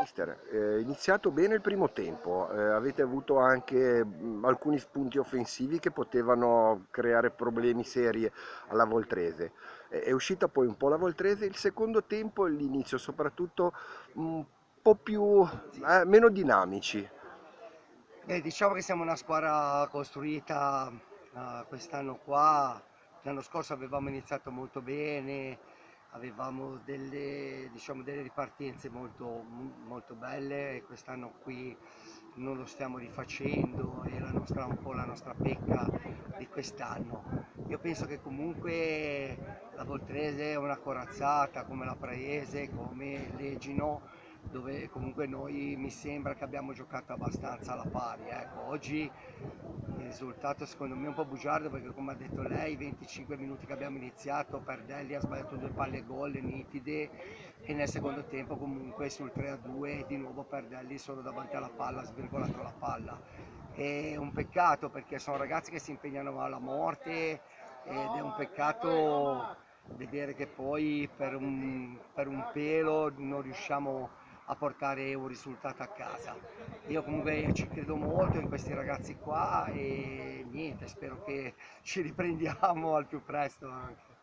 mister. È iniziato bene il primo tempo, avete avuto anche alcuni spunti offensivi che potevano creare problemi seri alla Voltrese. È uscita poi un po' la Voltrese, il secondo tempo e l'inizio soprattutto un po' più, Sì. meno dinamici. Beh, diciamo che siamo una squadra costruita quest'anno qua. L'anno scorso avevamo iniziato molto bene, avevamo delle ripartenze molto belle e quest'anno qui non lo stiamo rifacendo, è un po' la nostra pecca di quest'anno. Io penso che comunque la Voltrese è una corazzata come la Praese, come l'Egino, dove comunque noi mi sembra che abbiamo giocato abbastanza alla pari. Ecco, oggi il risultato secondo me è un po' bugiardo perché come ha detto lei, i 25 minuti che abbiamo iniziato, Perdelli ha sbagliato due palle gol nitide e nel secondo tempo comunque sul 3-2 di nuovo Perdelli solo davanti alla palla ha svirgolato la palla. È un peccato perché sono ragazzi che si impegnano alla morte ed è un peccato vedere che poi per un pelo non riusciamo a portare un risultato a casa. Io comunque ci credo molto in questi ragazzi qua e niente, spero che ci riprendiamo al più presto anche.